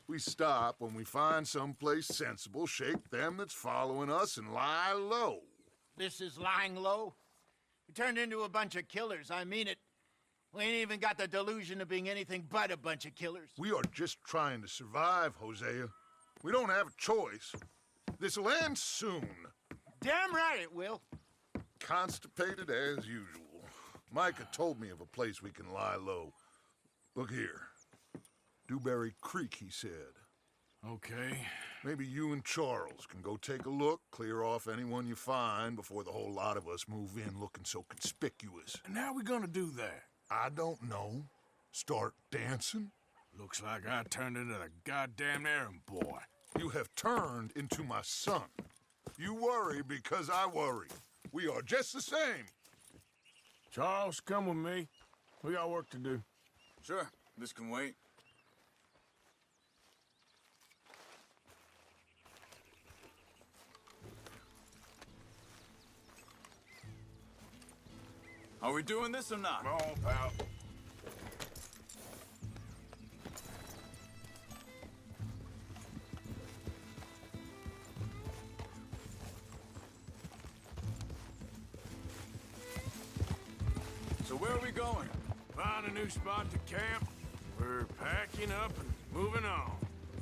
We stop when we find someplace sensible, shake them that's following us, and lie low. This is lying low? We turned into a bunch of killers, I mean it. We ain't even got the delusion of being anything but a bunch of killers. We are just trying to survive, Hosea. We don't have a choice. This'll end soon. Damn right it will. Constipated as usual. Micah told me of a place we can lie low. Look here. Dewberry Creek, he said. Okay. Maybe you and Charles can go take a look, clear off anyone you find before the whole lot of us move in looking so conspicuous. And how we gonna do that? I don't know. Start dancing? Looks like I turned into the goddamn errand boy. You have turned into my son. You worry because I worry. We are just the same. Charles, come with me. We got work to do. Sure, this can wait. Are we doing this or not? Come on, pal. So where are we going? Find a new spot to camp. We're packing up and moving on.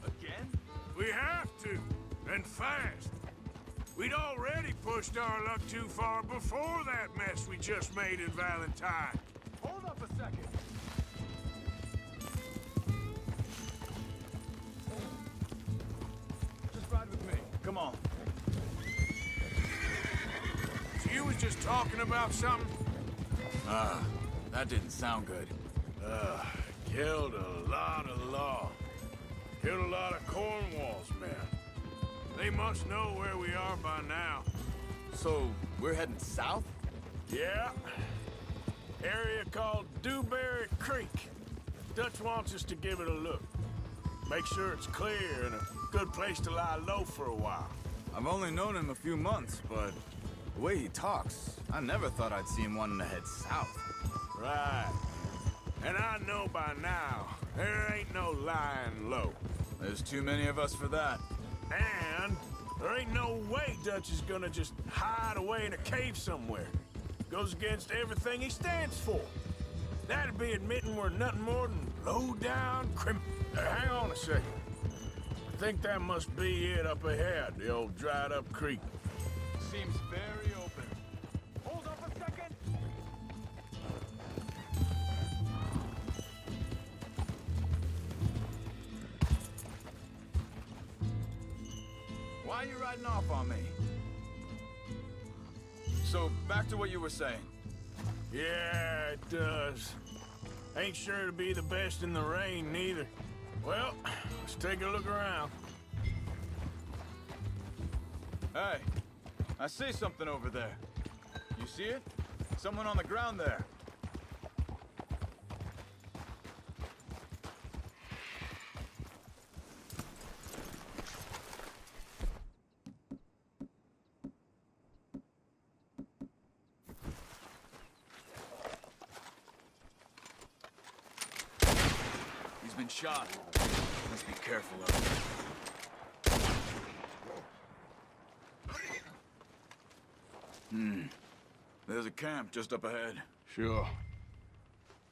Again? We have to, and fast. We'd already pushed our luck too far before that mess we just made in Valentine. Hold up a second. Just ride with me. Come on. So you was just talking about something? That didn't sound good. Killed a lot of law. Killed a lot of Cornwall's men. They must know where we are by now. So, we're heading south? Yeah. Area called Dewberry Creek. Dutch wants us to give it a look. Make sure it's clear and a good place to lie low for a while. I've only known him a few months, but the way he talks, I never thought I'd see him wanting to head south. Right. And I know by now, there ain't no lying low. There's too many of us for that. And there ain't no way Dutch is gonna just hide away in a cave somewhere. Goes against everything he stands for. That'd be admitting we're nothing more than low-down hang on a second. I think that must be it up ahead, the old dried-up creek. Seems very open. Hold up a second! Why are you riding off on me? So, back to what you were saying. Yeah, it does. Ain't sure to be the best in the rain, neither. Well, let's take a look around. Hey, I see something over there. You see it? Someone on the ground there. He's been shot. Let's be careful of him. There's a camp just up ahead. Sure.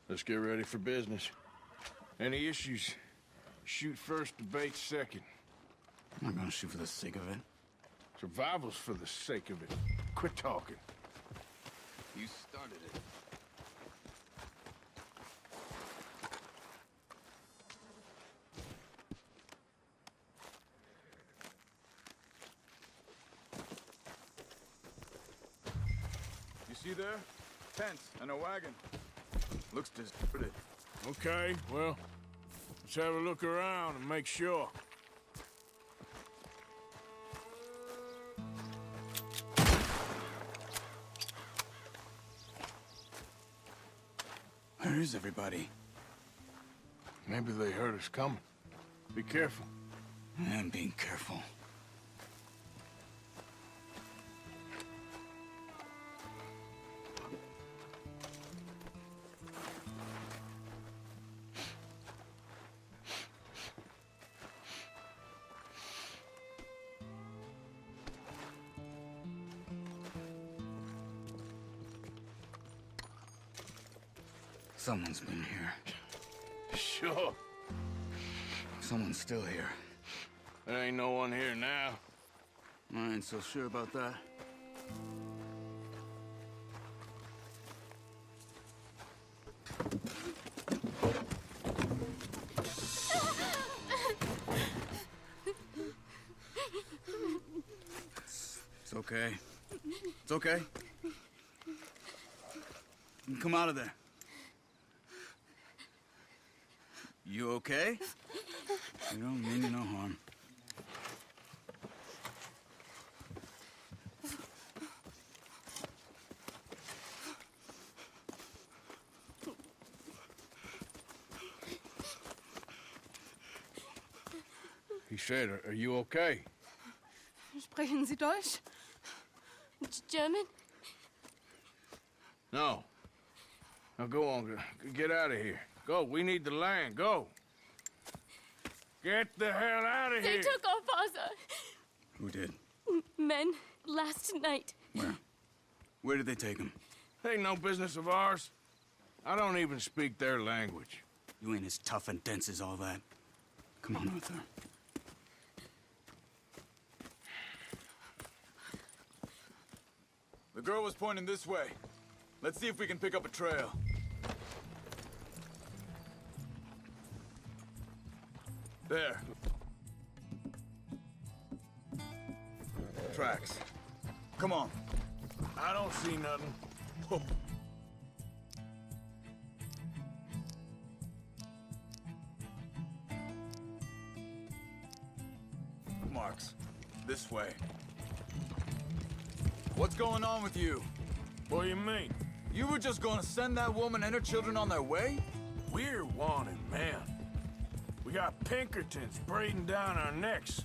Let's get ready for business. Any issues, shoot first, debate second. I'm not gonna shoot for the sake of it. Survival's for the sake of it. Quit talking. You started it. You see there? Tents and a wagon. Looks deserted. Okay, well, let's have a look around and make sure. Where is everybody? Maybe they heard us coming. Be careful. I'm being careful. Someone's been here. Sure. Someone's still here. There ain't no one here now. I ain't so sure about that. It's okay. It's okay. You can come out of there. You okay? You don't mean you no harm. He said, are you okay? Sprechen Sie Deutsch? German? No. Now go on, get out of here. Go, we need the land, go. Get the hell out of They here. took our father. Who did? Men, last night. Where? Where did they take him? Ain't no business of ours. I don't even speak their language. You ain't as tough and dense as all that. Come on, Arthur. The girl was pointing this way. Let's see if we can pick up a trail. There. Tracks. Come on. I don't see nothing. Marks. This way. What's going on with you? What do you mean? You were just gonna send that woman and her children on their way? We're wanted, man. We got Pinkertons braiding down our necks.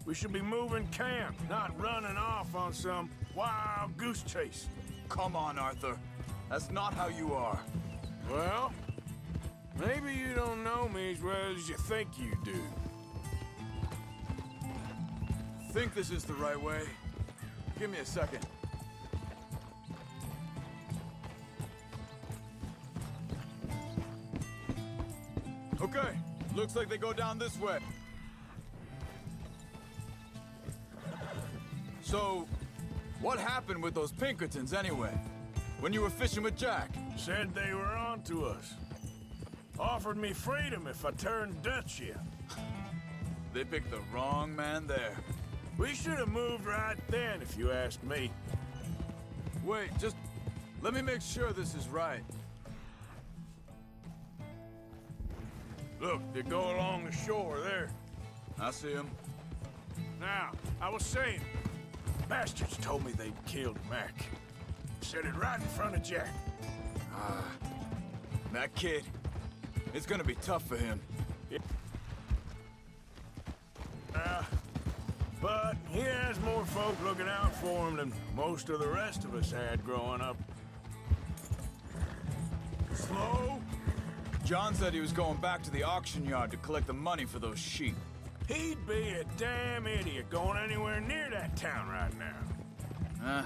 We should be moving camp, not running off on some wild goose chase. Come on, Arthur. That's not how you are. Well, maybe you don't know me as well as you think you do. Think this is the right way? Give me a second. Okay, looks like they go down this way. So, what happened with those Pinkertons anyway? When you were fishing with Jack? Said they were on to us. Offered me freedom if I turned Dutch in. They picked the wrong man there. We should have moved right then, if you ask me. Wait, just let me make sure this is right. Look, they go along the shore there. I see him. Now, I was saying, bastards told me they'd killed Mac. Said it right in front of Jack. That kid, it's gonna be tough for him. But he has more folk looking out for him than most of the rest of us had growing up. Slow? John said he was going back to the auction yard to collect the money for those sheep. He'd be a damn idiot going anywhere near that town right now.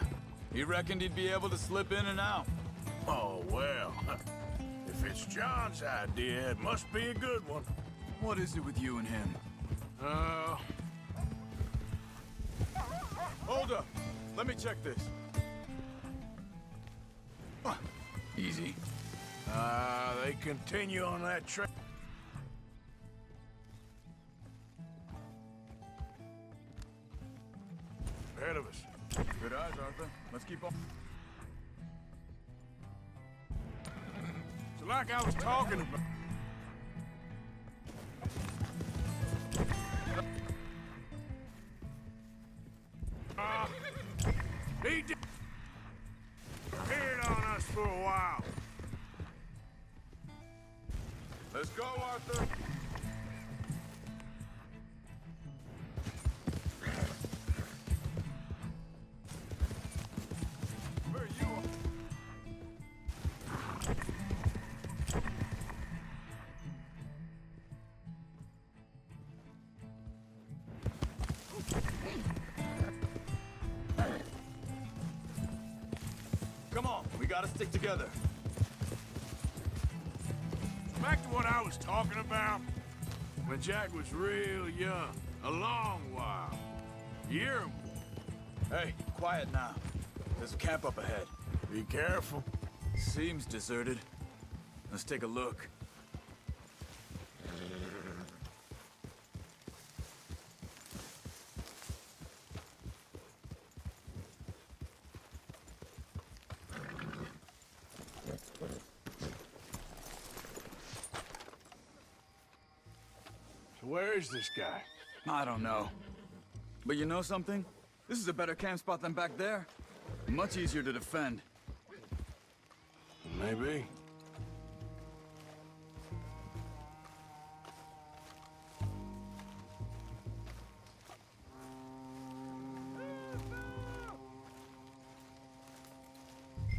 He reckoned he'd be able to slip in and out. Oh, well. If it's John's idea, it must be a good one. What is it with you and him? Hold up. Let me check this. Easy. They continue on that trail. Ahead of us. Good eyes, Arthur. Let's keep on. So like I was talking about... he disappeared on us for a while. Let's go, Arthur. Where are you? Come on, we gotta stick together. back to what I was talking about. When Jack was real young, a long while. Year. Hey, quiet now. There's a camp up ahead. Be careful. Seems deserted. Let's take a look. So where is this guy? I don't know. But you know something? This is a better camp spot than back there. Much easier to defend. Maybe.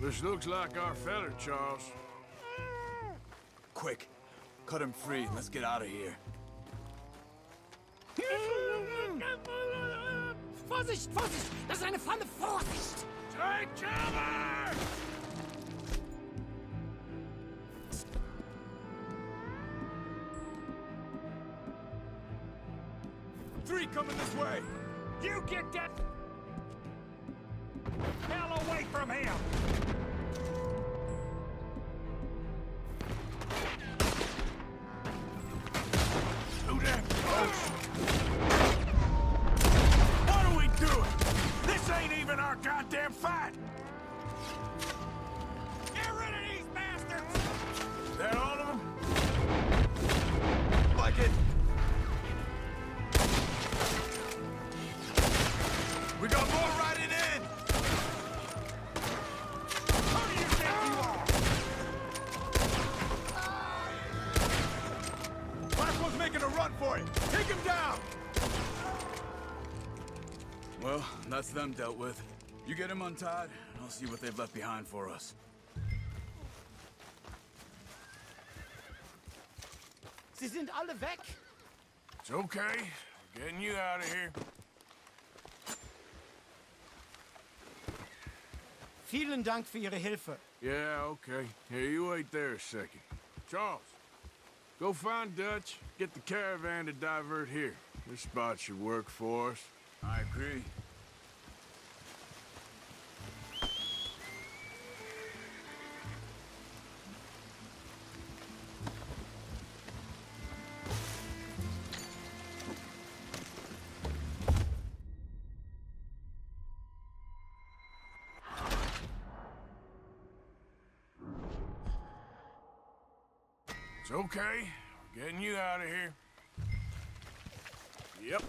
This looks like our feller, Charles. Quick, cut him free and let's get out of here. Vorsicht, Vorsicht! Das ist eine Falle! Vorsicht! Take cover! 3 coming this way! You get that hell away from him! Too damn close! What are we doing? This ain't even our goddamn fight! Get rid of these bastards! Is that all of them? Like it! We got more riding in! Who do you think you are? Blackwell's making a run for it! Take him down! Well, that's them dealt with. You get him untied, and I'll see what they've left behind for us. Sie sind alle weg! It's okay. Getting you out of here. Vielen Dank für Ihre Hilfe. Yeah, okay. Here, you wait there a second. Charles, go find Dutch, get the caravan to divert here. This spot should work for us. I agree. It's okay. Getting you out of here. Yep.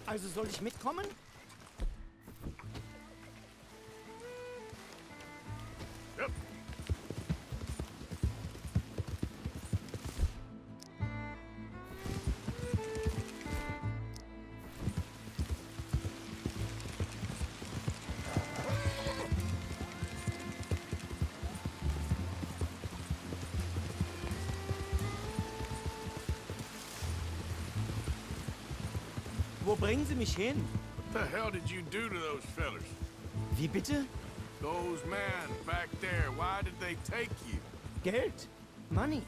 Also soll ich mitkommen? Yep. Wo bringen Sie mich hin? What the hell did you do to those fellers? Wie bitte? Those men back there, why did they take you? Geld. Money.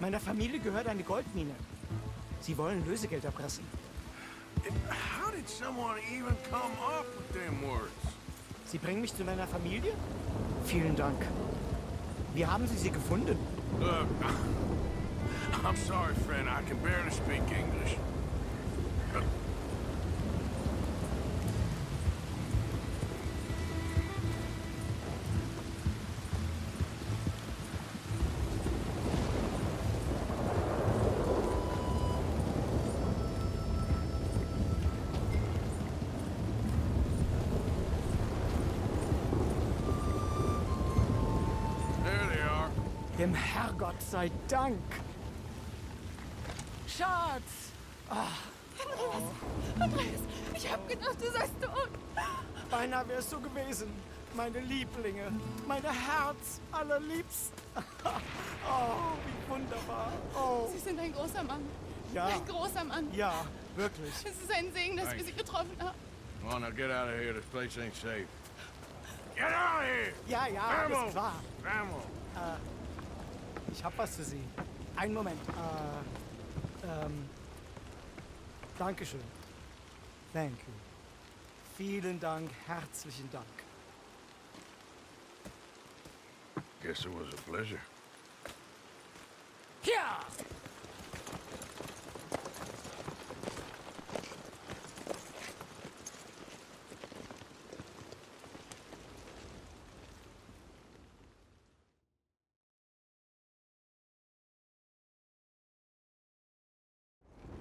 Meiner Familie gehört eine Goldmine. Sie wollen Lösegeld erpressen. How did someone even come up with them words? Sie bringen mich zu meiner Familie? Vielen Dank. Wie haben Sie sie gefunden? Look, I'm sorry, friend. I can barely speak English. There they are. Dem Herrgott sei Dank. Schatz! Andreas, ich hab gedacht, du seist tot. Beinahe wärst du gewesen. Meine Lieblinge. Meine Herz allerliebsten. Oh, wie wunderbar. Oh, Sie sind ein großer Mann. ja. Ein großer Mann. Ja, wirklich. Es ist ein Segen, dass wir Sie getroffen haben. Come on, now get out of here. This place ain't safe. Get out of here! Ja, ja, Vamos! ist klar. Vamos! Ich hab was für Sie. Einen Moment. Dankeschön. Thank you. Vielen Dank, herzlichen Dank. Guess it was a pleasure. Ja!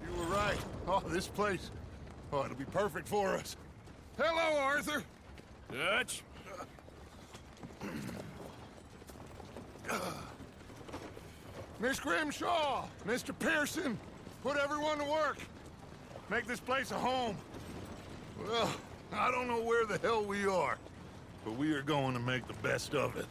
You were right. Oh, this place. Oh, it'll be perfect for us. Hello, Arthur. Dutch? Miss Grimshaw, Mr. Pearson, put everyone to work. Make this place a home. Well, I don't know where the hell we are, but we are going to make the best of it.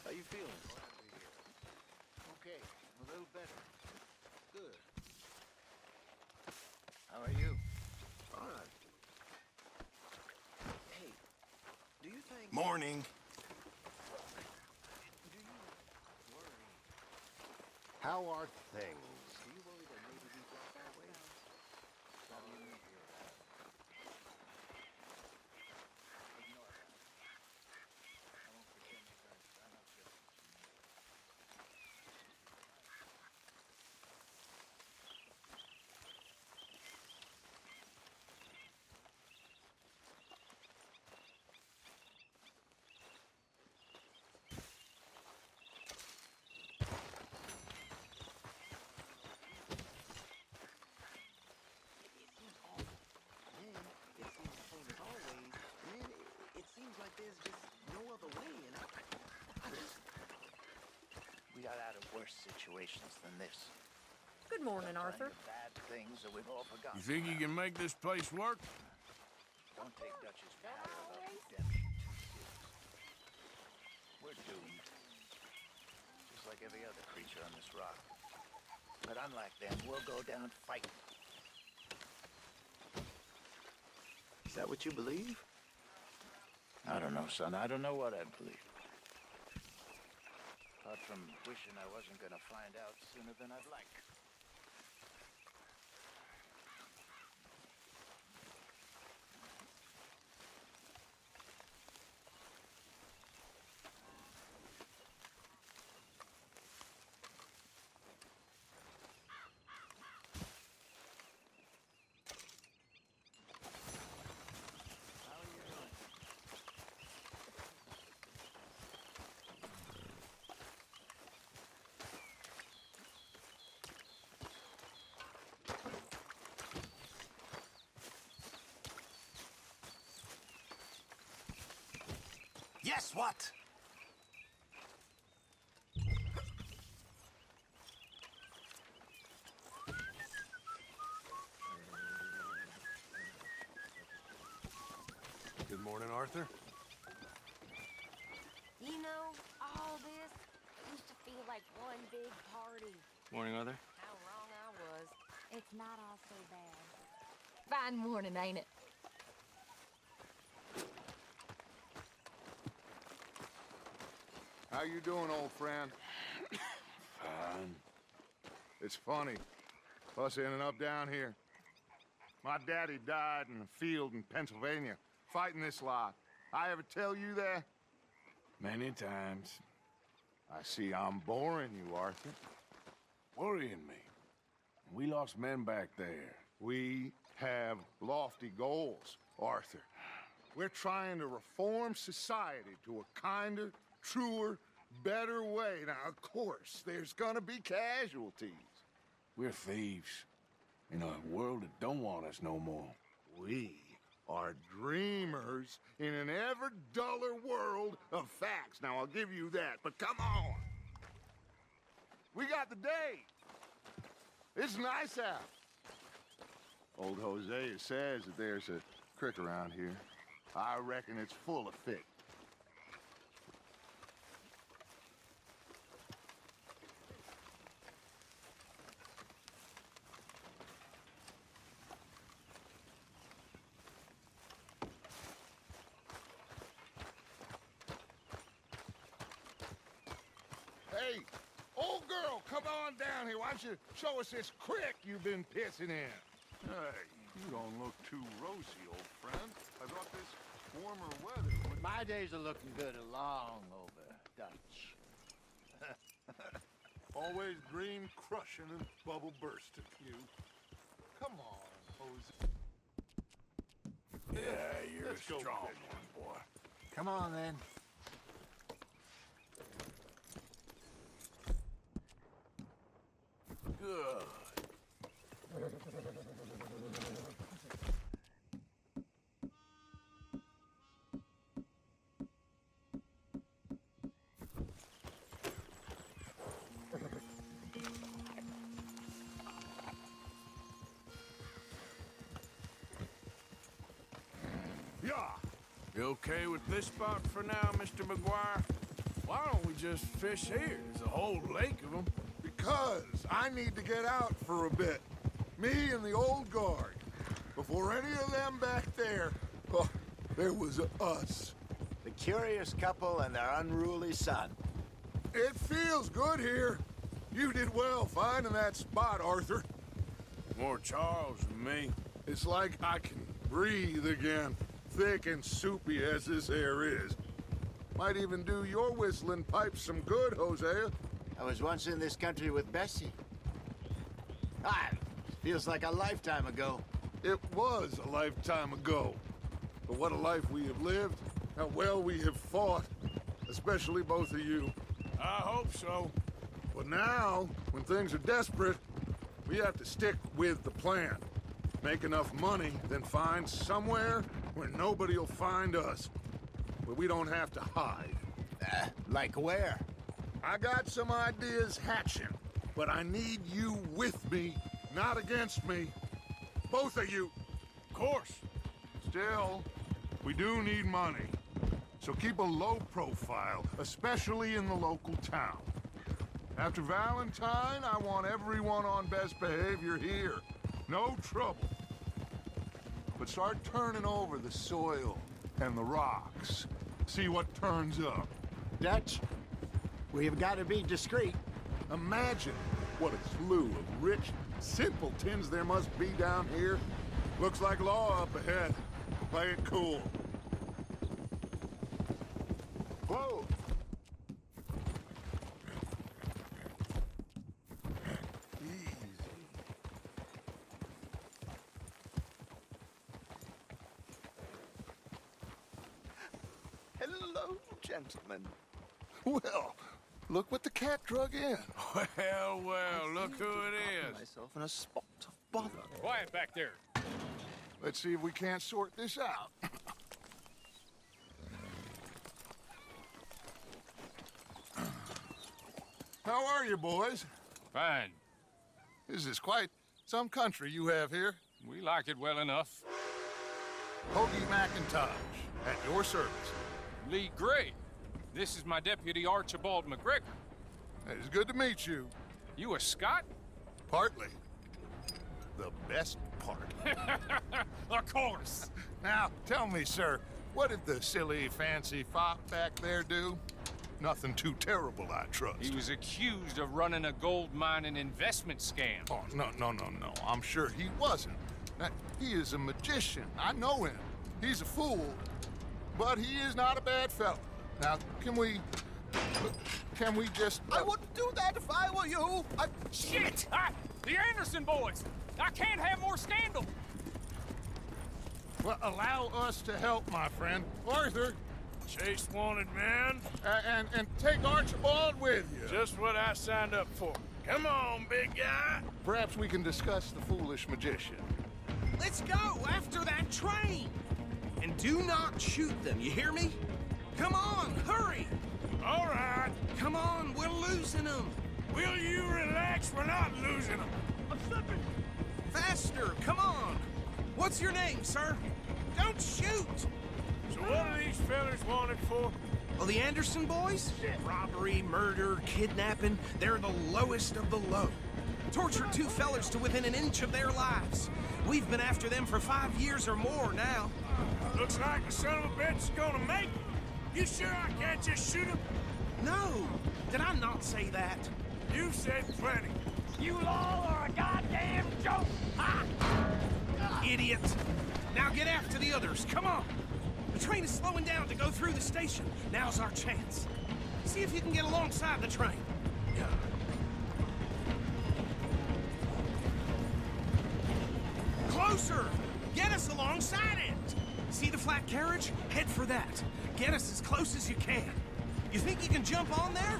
How you feeling? Okay, a little better. Good. How are you? Fine. Hey, do you think... Morning. Do you worry? How are things? Do you worry that maybe we got that way? How do you mean? There's just no other way, and I just... We got out of worse situations than this. Good morning, Arthur. Plenty of bad things that we've all forgotten. You think you can make this place work? Don't take Dutch's prayer about redemption too seriously. We're doomed. Just like every other creature on this rock. But unlike them, we'll go down fighting. Is that what you believe? I don't know, son. I don't know what I believe. Apart from wishing I wasn't gonna find out sooner than I'd like. Yes, what? Good morning, Arthur. You know, all this used to feel like one big party. Morning, Arthur. How wrong I was. It's not all so bad. Fine morning, ain't it? How you doing, old friend? Fine. It's funny, us ending up down here. My daddy died in a field in Pennsylvania, fighting this lot. I ever tell you that? Many times. I see I'm boring you, Arthur. Worrying me. We lost men back there. We have lofty goals, Arthur. We're trying to reform society to a kinder, truer, better way. Now, of course, there's gonna be casualties. We're thieves in a world that don't want us no more. We are dreamers in an ever duller world of facts. Now, I'll give you that, but come on. We got the day. It's nice out. Old Hosea says that there's a creek around here. I reckon it's full of fish. Hey, old girl, come on down here. Why don't you show us this creek you've been pissing in? Hey, you don't look too rosy, old friend. I thought this warmer weather would... My days are looking good along over, Dutch. Always green crushing and bubble bursting, you. Come on, Jose. Yeah, you're Let's a go strong fishing. one, boy. Come on, then. Good. Yeah. You okay with this spot for now, Mr. McGuire? Why don't we just fish here? There's a whole lake of them. Because I need to get out for a bit. Me and the old guard. Before any of them back there, oh, there was us. The curious couple and their unruly son. It feels good here. You did well finding that spot, Arthur. More Charles than me. It's like I can breathe again, thick and soupy as this air is. Might even do your whistling pipes some good, Hosea. I was once in this country with Bessie. Ah, feels like a lifetime ago. It was a lifetime ago. But what a life we have lived, how well we have fought, especially both of you. I hope so. But now, when things are desperate, we have to stick with the plan. Make enough money, then find somewhere where nobody will find us. Where we don't have to hide. Like where? I got some ideas hatching, but I need you with me, not against me. Both of you. Of course. Still, we do need money. So keep a low profile, especially in the local town. After Valentine, I want everyone on best behavior here. No trouble. But start turning over the soil and the rocks. See what turns up. Dutch, we've got to be discreet. Imagine what a slew of rich simpletons there must be down here. Looks like law up ahead. Play it cool. Whoa! Easy. Hello, gentlemen. Well, look what the cat drug in. Well, well, look who it is. Myself in a spot of bother. Quiet back there. Let's see if we can't sort this out. How are you, boys? Fine. This is quite some country you have here. We like it well enough. Hoagie McIntosh, at your service. Lee Gray. This is my deputy, Archibald McGregor. It's good to meet you. You a Scot? Partly. The best part. Of course. Now, tell me, sir, what did the silly, fancy fop back there do? Nothing too terrible, I trust. He was accused of running a gold mining investment scam. Oh, no. I'm sure he wasn't. Now, he is a magician. I know him. He's a fool, but he is not a bad fellow. Now, can we just... I wouldn't do that if I were you. Shit! The Anderson boys! I can't have more scandal! Well, allow us to help, my friend. Arthur, Chase wanted man. and take Archibald with you. Just what I signed up for. Come on, big guy. Perhaps we can discuss the foolish magician. Let's go after that train! And do not shoot them, you hear me? Come on, hurry! All right. Come on, we're losing them! Will you relax? We're not losing them. I'm slipping. Faster, come on! What's your name, sir? Don't shoot! So what are these fellas wanted for? Oh, the Anderson boys? Robbery, murder, kidnapping. They're the lowest of the low. Tortured two fellers to within an inch of their lives. We've been after them for 5 years or more now. Looks like the son of a bitch is gonna make it. You sure I can't just shoot him? No! Did I not say that? You've said plenty. You all are a goddamn joke! Ha! Idiot! Now get after the others, come on! The train is slowing down to go through the station. Now's our chance. See if you can get alongside the train. Closer! Get us alongside it! See the flat carriage? Head for that. Get us as close as you can. You think you can jump on there?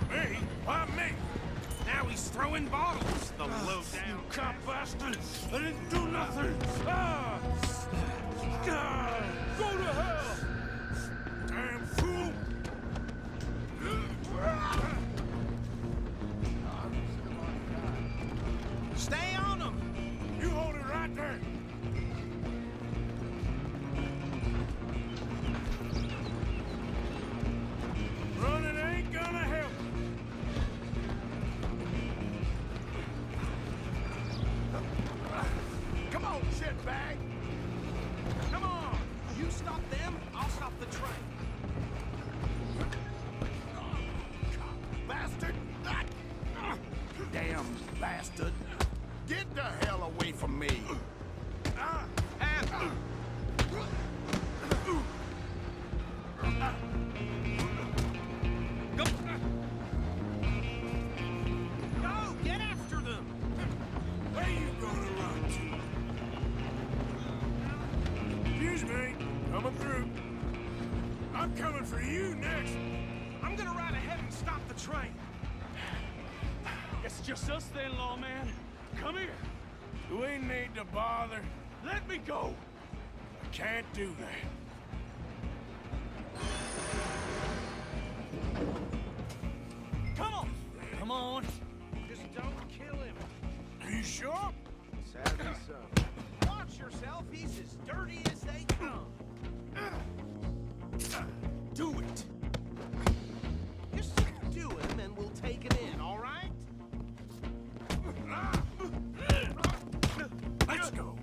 Me? Why me? Now he's throwing bottles, the low-down Cop bastard! I didn't do nothing! Ah! God! Go to hell! Damn fool! Stay on him! You hold it right there! Running ain't gonna help. Come on, shitbag! Come on! You stop them, I'll stop the train. Bastard! Damn bastard! Get the hell away from me! Go! Get after them! Where you gonna run to? Excuse me, coming through. I'm coming for you next. I'm gonna ride ahead and stop the train. It's just us then, lawman. Come here. Do we need to bother? Let me go. I can't do that. Come on! Come on! Just don't kill him. Are you sure? Sadly so. Watch yourself, he's as dirty as they come. Do it! Just do him and we'll take it in, all right? Let's go.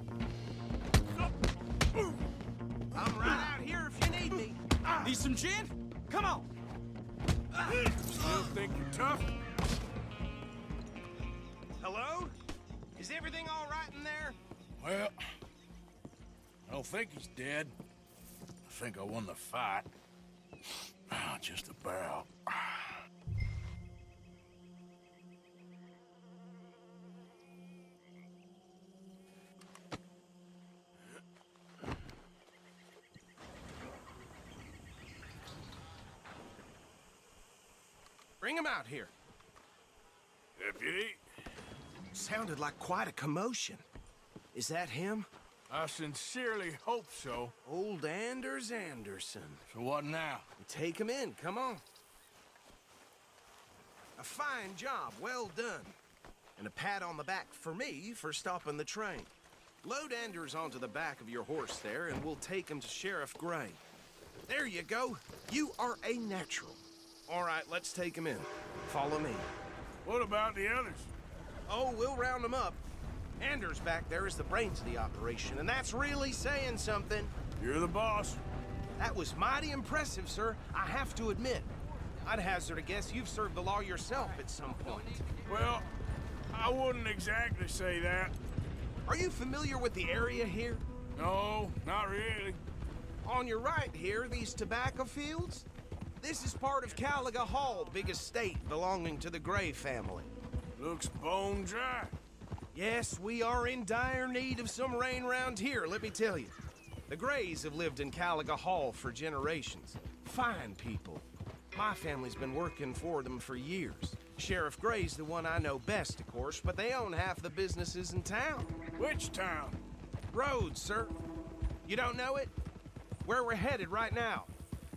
I'm right out here if you need me. Need some gin? Come on! Still think you're tough? Hello? Is everything all right in there? Well, I don't think he's dead. I think I won the fight. Just about. Bring him out here. Deputy, Sounded like quite a commotion. Is that him? I sincerely hope so. Old Anders Anderson. So what now? Take him in, come on. A fine job, well done. And a pat on the back for me for stopping the train. Load Anders onto the back of your horse there, and we'll take him to Sheriff Gray. There you go. You are a natural. All right, let's take him in. Follow me. What about the others? Oh, we'll round them up. Anders back there is the brains of the operation, and that's really saying something. You're the boss. That was mighty impressive, sir. I have to admit. I'd hazard a guess you've served the law yourself at some point. Well, I wouldn't exactly say that. Are you familiar with the area here? No, not really. On your right here, these tobacco fields? This is part of Caliga Hall, big estate belonging to the Gray family. Looks bone dry. Yes, we are in dire need of some rain round here, let me tell you. The Grays have lived in Caliga Hall for generations. Fine people. My family's been working for them for years. Sheriff Gray's the one I know best, of course, but they own half the businesses in town. Which town? Rhodes, sir. You don't know it? Where we're headed right now.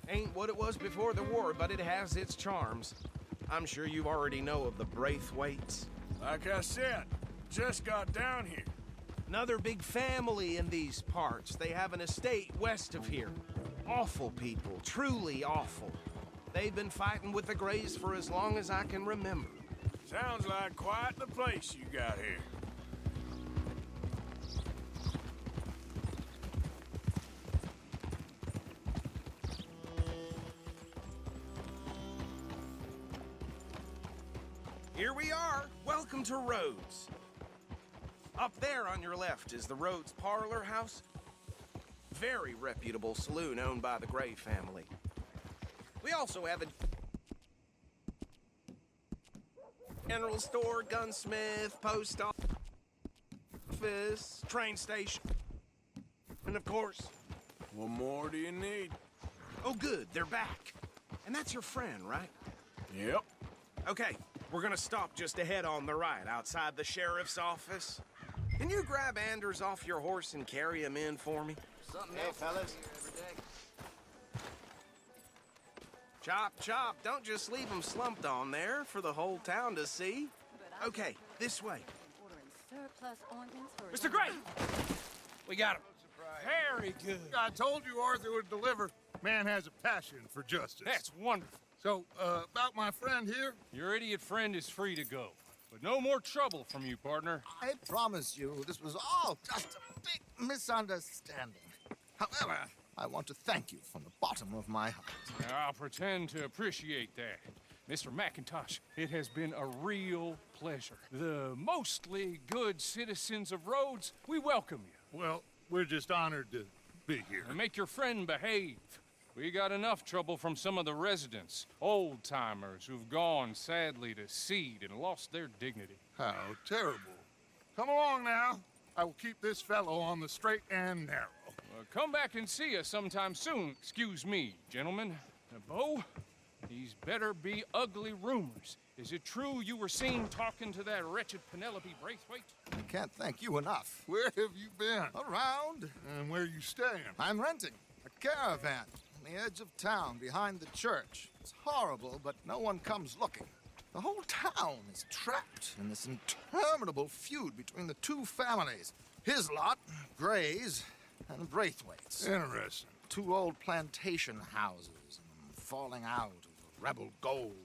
Ain't what it was before the war, but it has its charms. I'm sure you already know of the Braithwaites. Like I said, just got down here. Another big family in these parts. They have an estate west of here. Awful people, truly awful. They've been fighting with the Grays for as long as I can remember. Sounds like quite the place you got here. Here we are. Welcome to Rhodes. Up there on your left is the Rhodes Parlor House. Very reputable saloon owned by the Gray family. We also have a general store, gunsmith, post office, train station, and of course... What more do you need? Oh, good, they're back. And that's your friend, right? Yep. Okay, we're gonna stop just ahead on the right, outside the sheriff's office. Can you grab Anders off your horse and carry him in for me? Hey, fellas. Chop, chop, don't just leave him slumped on there for the whole town to see. Okay, this way. Surplus Mr. Gray! We got him. Very good. I told you Arthur would deliver. Man has a passion for justice. That's wonderful. So, about my friend here? Your idiot friend is free to go. But no more trouble from you, partner. I promise you, this was all just a big misunderstanding. However, I want to thank you from the bottom of my heart. I'll pretend to appreciate that. Mr. McIntosh, it has been a real pleasure. The mostly good citizens of Rhodes, we welcome you. Well, we're just honored to be here. And make your friend behave. We got enough trouble from some of the residents, old-timers who've gone, sadly, to seed and lost their dignity. How terrible. Come along now. I will keep this fellow on the straight and narrow. Come back and see us sometime soon. Excuse me, gentlemen. Bo, these better be ugly rumors. Is it true you were seen talking to that wretched Penelope Braithwaite? I can't thank you enough. Where have you been? Around. And where you staying? I'm renting a caravan on the edge of town behind the church. It's horrible, but no one comes looking. The whole town is trapped in this interminable feud between the two families. His lot, Gray's, and Braithwaite's. Interesting. Two old plantation houses, and falling out of rebel gold,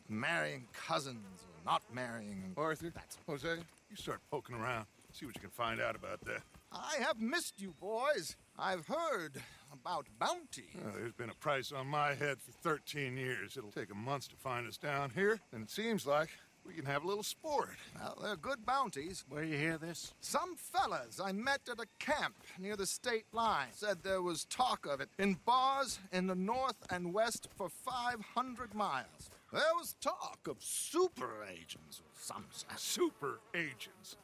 and marrying cousins or not marrying. Arthur, Jose, you start poking around. See what you can find out about that. I have missed you, boys. I've heard about bounty. Well, there's been a price on my head for 13 years. It'll take a month to find us down here, and it seems like we can have a little sport. Well, they're good bounties. Where you hear this? Some fellas I met at a camp near the state line said there was talk of it in bars in the north and west for 500 miles. There was talk of super agents or some such. Super agents.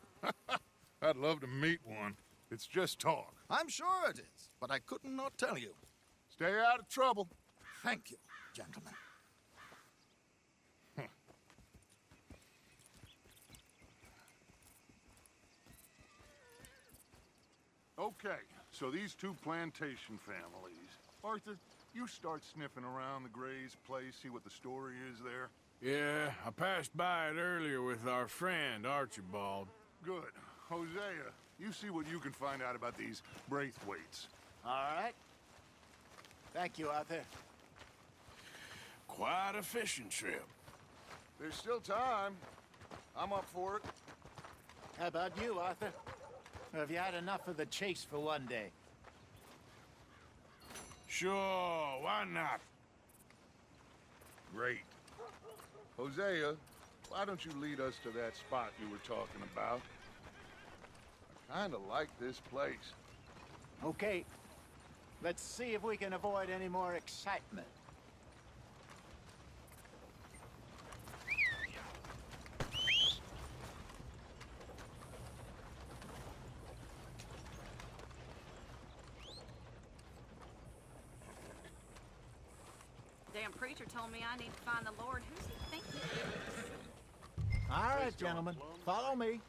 I'd love to meet one. It's just talk. I'm sure it is, but I could not tell you. Stay out of trouble. Thank you, gentlemen. Okay, so these two plantation families. Arthur, you start sniffing around the Gray's place, see what the story is there. Yeah, I passed by it earlier with our friend, Archibald. Good. Hosea, you see what you can find out about these Braithwaites. All right. Thank you, Arthur. Quite a fishing trip. There's still time. I'm up for it. How about you, Arthur? Or have you had enough of the chase for one day? Sure, why not? Great. Hosea, why don't you lead us to that spot you were talking about? I kinda like this place. Okay. Let's see if we can avoid any more excitement. Reverend preacher told me I need to find the Lord. Who's he think he is? All right, gentlemen, follow me.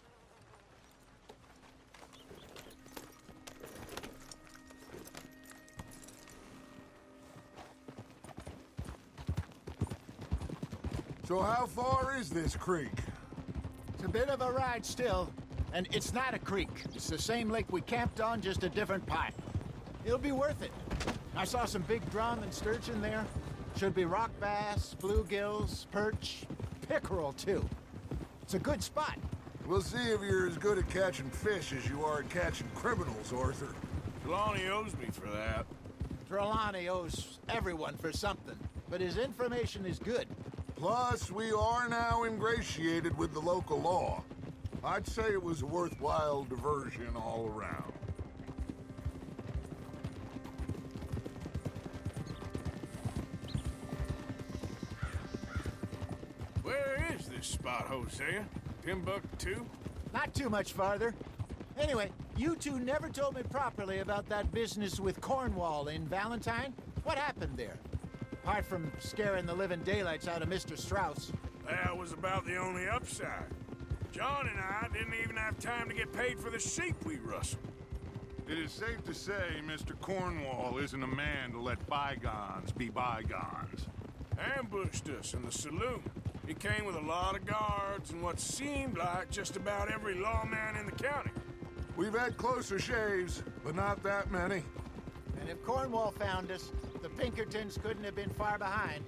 So how far is this creek? It's a bit of a ride still, and it's not a creek. It's the same lake we camped on, just a different pipe. It'll be worth it. I saw some big drum and sturgeon there. Should be rock bass, bluegills, perch, pickerel too. It's a good spot. We'll see if you're as good at catching fish as you are at catching criminals, Arthur. Trelawney owes me for that. Trelawney owes everyone for something, but his information is good. Plus, we are now ingratiated with the local law. I'd say it was a worthwhile diversion all around. Where is this spot, Hosea? Timbuktu? Not too much farther. Anyway, you two never told me properly about that business with Cornwall in Valentine. What happened there? Apart from scaring the living daylights out of Mr. Strauss. That was about the only upside. John and I didn't even have time to get paid for the sheep we rustled. It is safe to say Mr. Cornwall isn't a man to let bygones be bygones. Ambushed us in the saloon. He came with a lot of guards and what seemed like just about every lawman in the county. We've had closer shaves, but not that many. And if Cornwall found us, the Pinkertons couldn't have been far behind.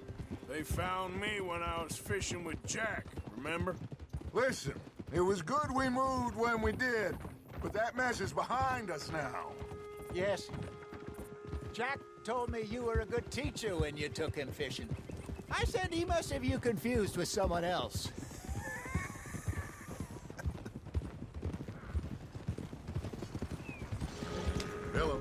They found me when I was fishing with Jack, remember? Listen, it was good we moved when we did, but that mess is behind us now. Yes. Jack told me you were a good teacher when you took him fishing. I said he must have you confused with someone else. Hello.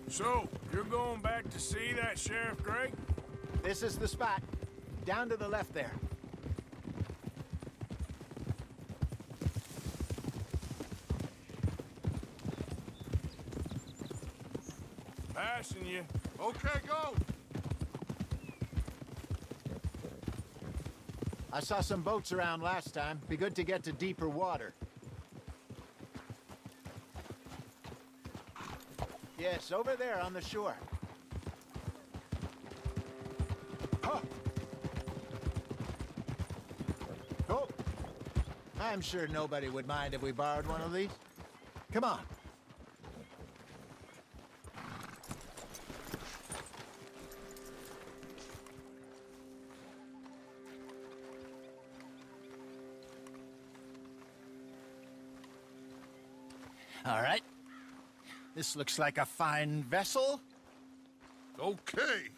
So, you're going back to see that Sheriff Gray? This is the spot. Down to the left there. Passing you. Okay, go. I saw some boats around last time. Be good to get to deeper water. Yes, over there on the shore. Huh. Oh! I'm sure nobody would mind if we borrowed one of these. Come on. All right. This looks like a fine vessel. Okay.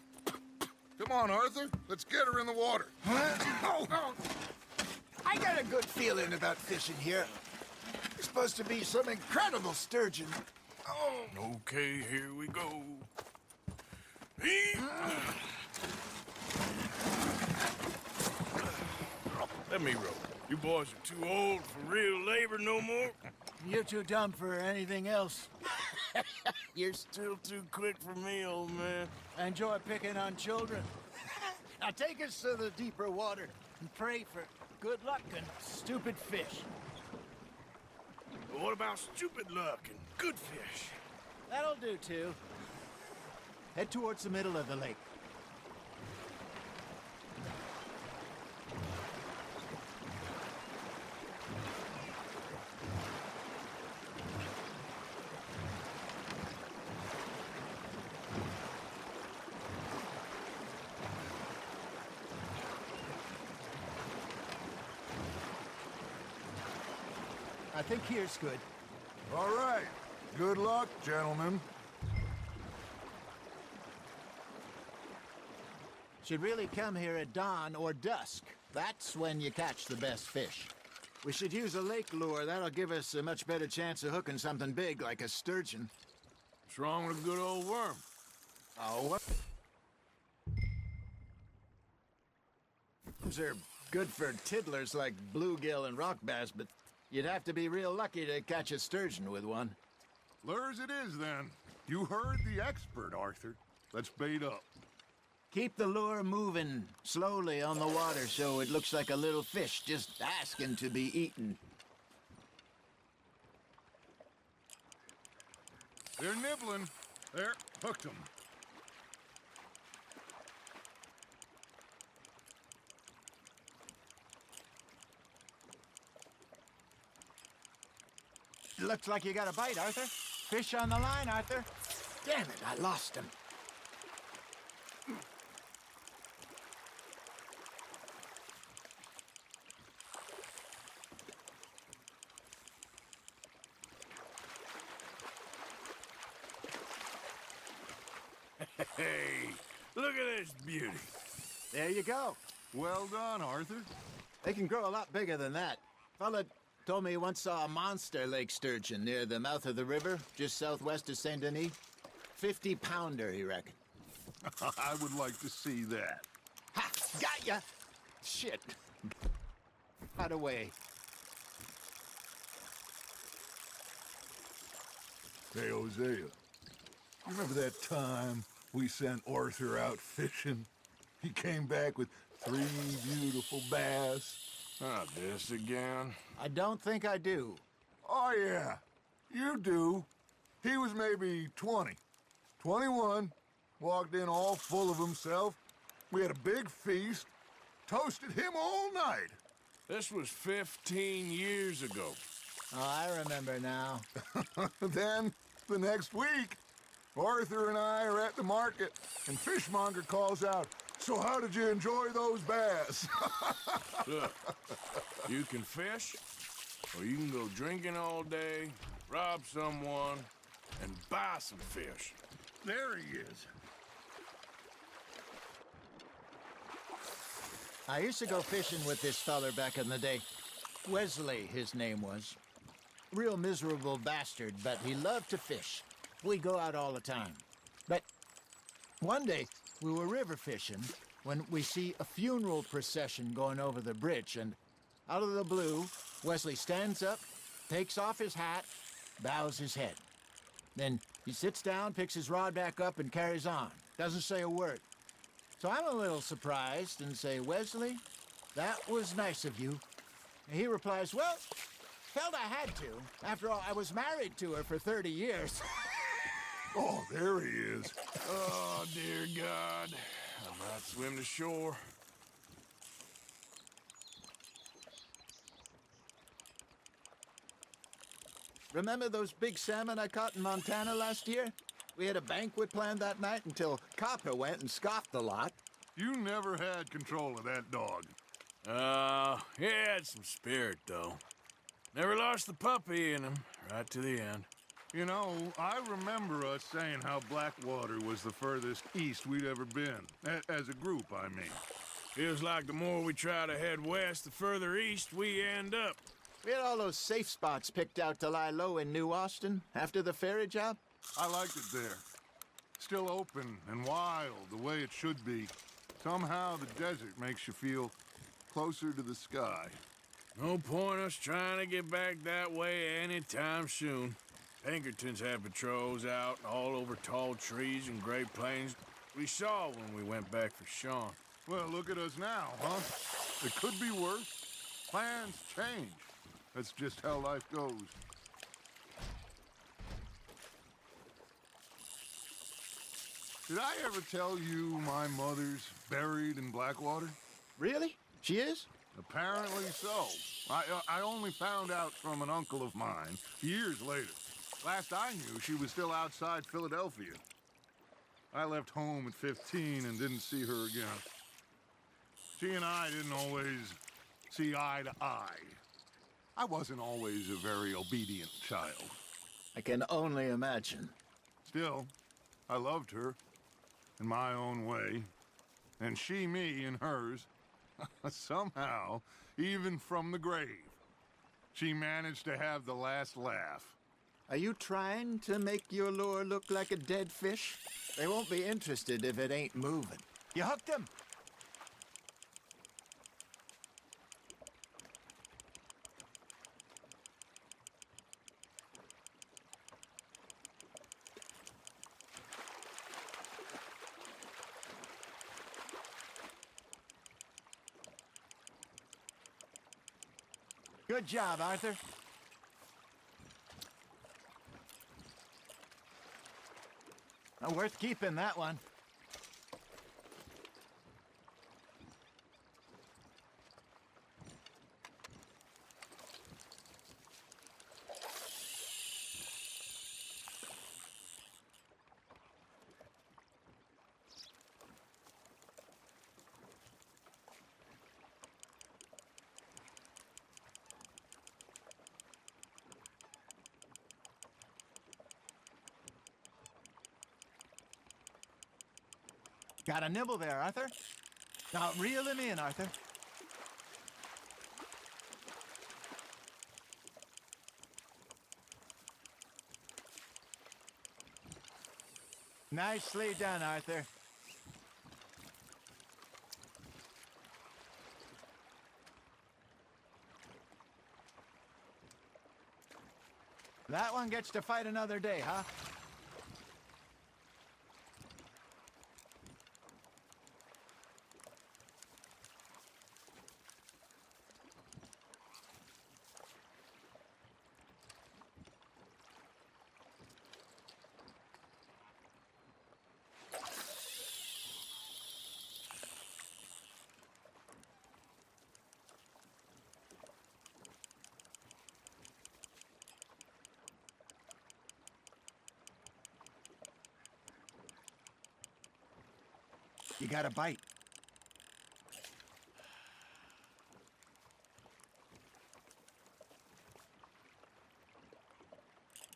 Come on, Arthur. Let's get her in the water. Oh. I got a good feeling about fishing here. There's supposed to be some incredible sturgeon. Oh. Okay, here we go. Let me row. You boys are too old for real labor no more. You're too dumb for anything else. You're still too quick for me, old man. I enjoy picking on children. Now take us to the deeper water and pray for good luck and stupid fish. But what about stupid luck and good fish? That'll do, too. Head towards the middle of the lake. I think here's good. All right. Good luck, gentlemen. Should really come here at dawn or dusk. That's when you catch the best fish. We should use a lake lure. That'll give us a much better chance of hooking something big like a sturgeon. What's wrong with a good old worm? Oh, what? Those are good for tiddlers like bluegill and rock bass, but you'd have to be real lucky to catch a sturgeon with one. Lures it is, then. You heard the expert, Arthur. Let's bait up. Keep the lure moving slowly on the water so it looks like a little fish just asking to be eaten. They're nibbling. There, hooked them. Looks like you got a bite, Arthur. Fish on the line, Arthur. Damn it, I lost him. Hey, look at this beauty. There you go. Well done, Arthur. They can grow a lot bigger than that. Fella told me he once saw a monster lake sturgeon near the mouth of the river, just southwest of Saint Denis. 50-pounder, he reckoned. I would like to see that. Ha! Got ya! Shit. Got away. Hey, Hosea. You remember that time we sent Arthur out fishing? He came back with 3 beautiful bass. Not this again. I don't think I do. Oh, yeah. You do. He was maybe 20. 21. Walked in all full of himself. We had a big feast. Toasted him all night. This was 15 years ago. Oh, I remember now. Then, the next week, Arthur and I are at the market, and Fishmonger calls out, "So how did you enjoy those bass?" Look, you can fish, or you can go drinking all day, rob someone, and buy some fish. There he is. I used to go fishing with this feller back in the day. Wesley, his name was. Real miserable bastard, but he loved to fish. We go out all the time. But one day, we were river fishing when we see a funeral procession going over the bridge, and out of the blue, Wesley stands up, takes off his hat, bows his head. Then he sits down, picks his rod back up, and carries on. Doesn't say a word. So I'm a little surprised and say, "Wesley, that was nice of you." And he replies, "Well, felt I had to. After all, I was married to her for 30 years. Oh, there he is. Oh, dear God. I might swim to shore. Remember those big salmon I caught in Montana last year? We had a banquet planned that night until Copper went and scoffed the lot. You never had control of that dog. He had some spirit, though. Never lost the puppy in him, right to the end. You know, I remember us saying how Blackwater was the furthest east we'd ever been. As a group, I mean. Feels like the more we try to head west, the further east we end up. We had all those safe spots picked out to lie low in New Austin after the ferry job. I liked it there. Still open and wild, the way it should be. Somehow the desert makes you feel closer to the sky. No point us trying to get back that way anytime soon. Pinkertons had patrols out all over tall trees and Great Plains. We saw when we went back for Sean. Well, look at us now, huh? It could be worse. Plans change. That's just how life goes. Did I ever tell you my mother's buried in Blackwater? Really? She is? Apparently so. I only found out from an uncle of mine years later. Last I knew, she was still outside Philadelphia. I left home at 15 and didn't see her again. She and I didn't always see eye to eye. I wasn't always a very obedient child. I can only imagine. Still, I loved her in my own way, and she me in hers. Somehow, even from the grave, she managed to have the last laugh. Are you trying to make your lure look like a dead fish? They won't be interested if it ain't moving. You hooked him? Good job, Arthur. Worth keeping, that one. Got a nibble there, Arthur. Now reel him in, Arthur. Nicely done, Arthur. That one gets to fight another day, huh? You got a bite.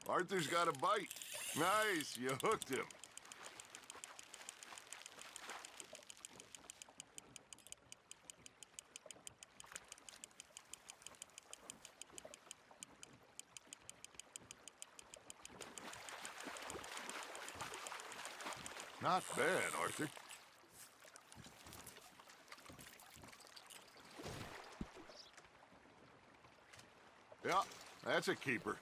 Arthur's got a bite. Nice, you hooked him. Not bad, Arthur. Yeah, that's a keeper.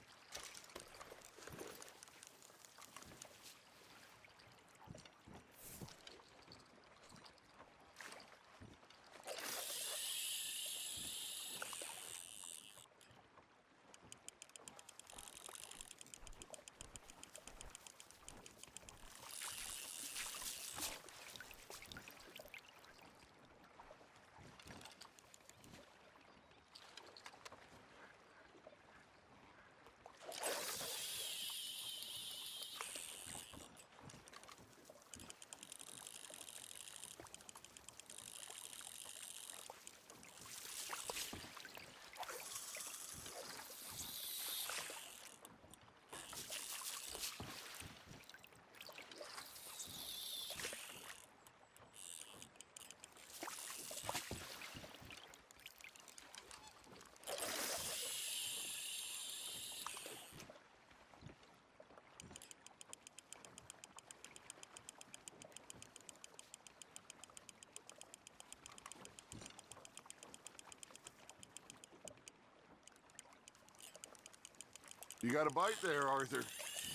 You got a bite there, Arthur.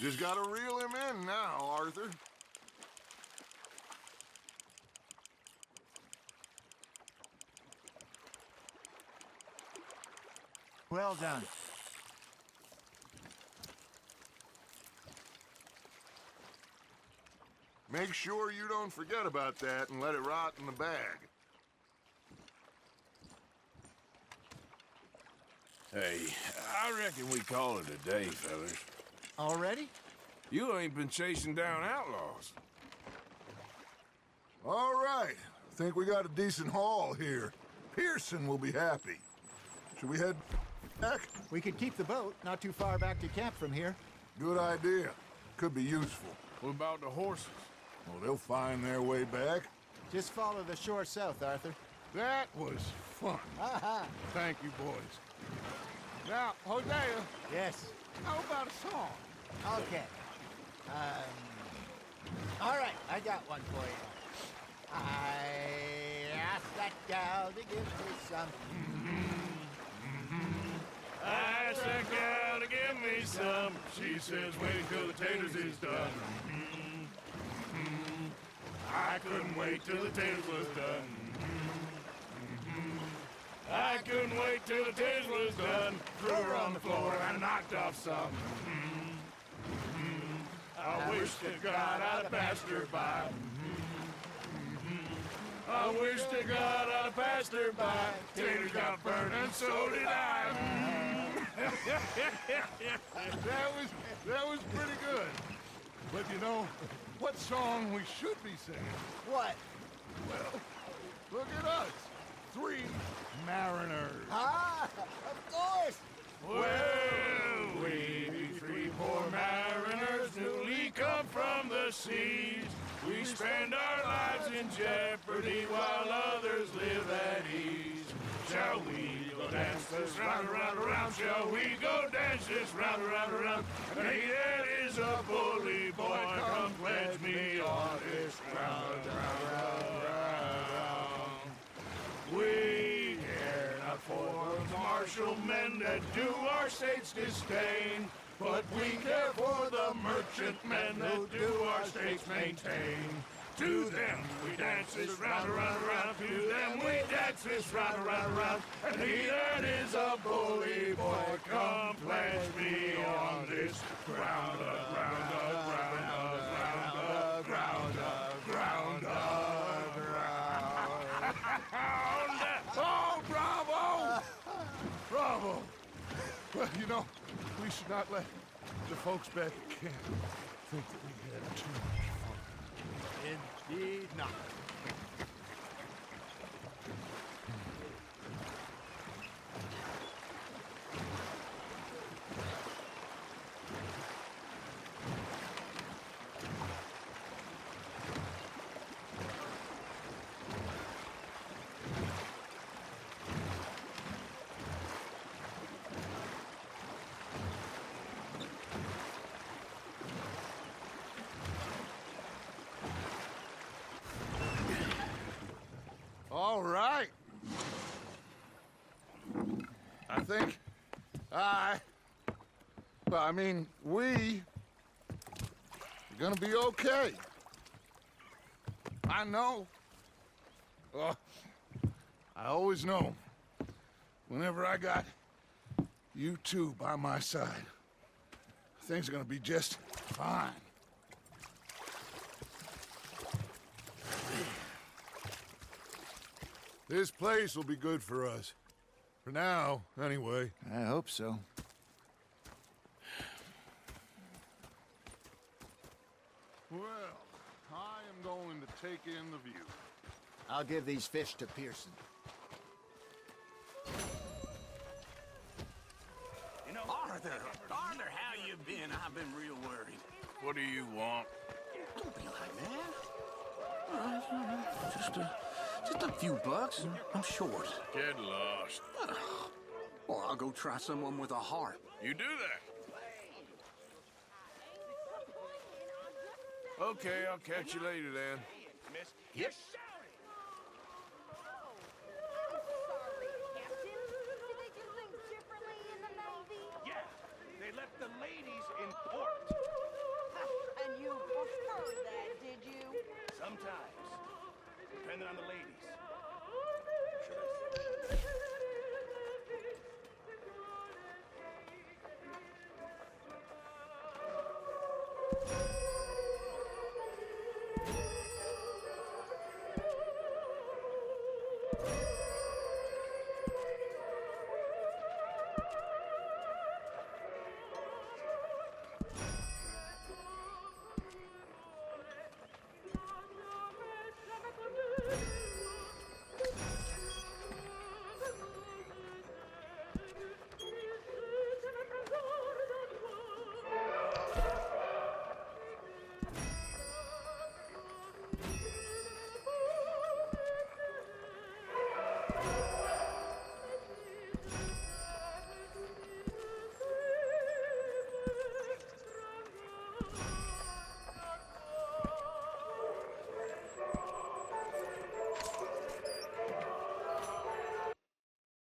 Just gotta reel him in now, Arthur. Well done. Make sure you don't forget about that and let it rot in the bag. Hey, I reckon we call it a day, fellas. Already? You ain't been chasing down outlaws. All right. Think we got a decent haul here. Pearson will be happy. Should we head back? We could keep the boat not too far back to camp from here. Good idea. Could be useful. What about the horses? Well, they'll find their way back. Just follow the shore south, Arthur. That was fun. Aha! Thank you, boys. Now, Hosea. Yes. How about a song? Okay. All right, I got one for you. I asked that gal to give me some. I asked that gal to give me some. She says, wait till the taters is done. I couldn't wait till the taters was done. I couldn't wait till the taste was done. Threw her on the floor and knocked off some. I wish to God I'd passed her by. I wish to God I'd passed her by. Taters got burned and so did I. That was pretty good. But you know, what song we should be singing? What? Well, look at us. 3 mariners. Ah, of course. Well, we be 3 poor mariners newly come from the seas. We spend our lives in jeopardy while others live at ease. Shall we go dance this round, around, around? Shall we go dance this round, around, around? And he that is a bully boy, come pledge me on this round, round, round. We care not for the martial men that do our state's disdain, but we care for the merchantmen that do our states maintain. To them we dance this round, around, around. To them we dance this round, around, around. And he that is a bully boy, come pledge me on this ground up, ground up, ground up, ground up, ground up, ground up. Oh, bravo! Bravo! Well, you know, we should not let the folks back at camp think that we had too much fun. Indeed not. All right. I think we are gonna be okay. I know. I always know. Whenever I got you two by my side, things are gonna be just fine. This place will be good for us. For now, anyway. I hope so. Well, I am going to take in the view. I'll give these fish to Pearson. You know, Arthur, how you been? I've been real worried. What do you want? Don't be like that. Just a few bucks. I'm short. Get lost. Or I'll go try someone with a heart. You do that. Okay, I'll catch you later then. Yep. Yeah, they left the ladies in port. And you preferred that, did you? Sometimes, depending on the lady.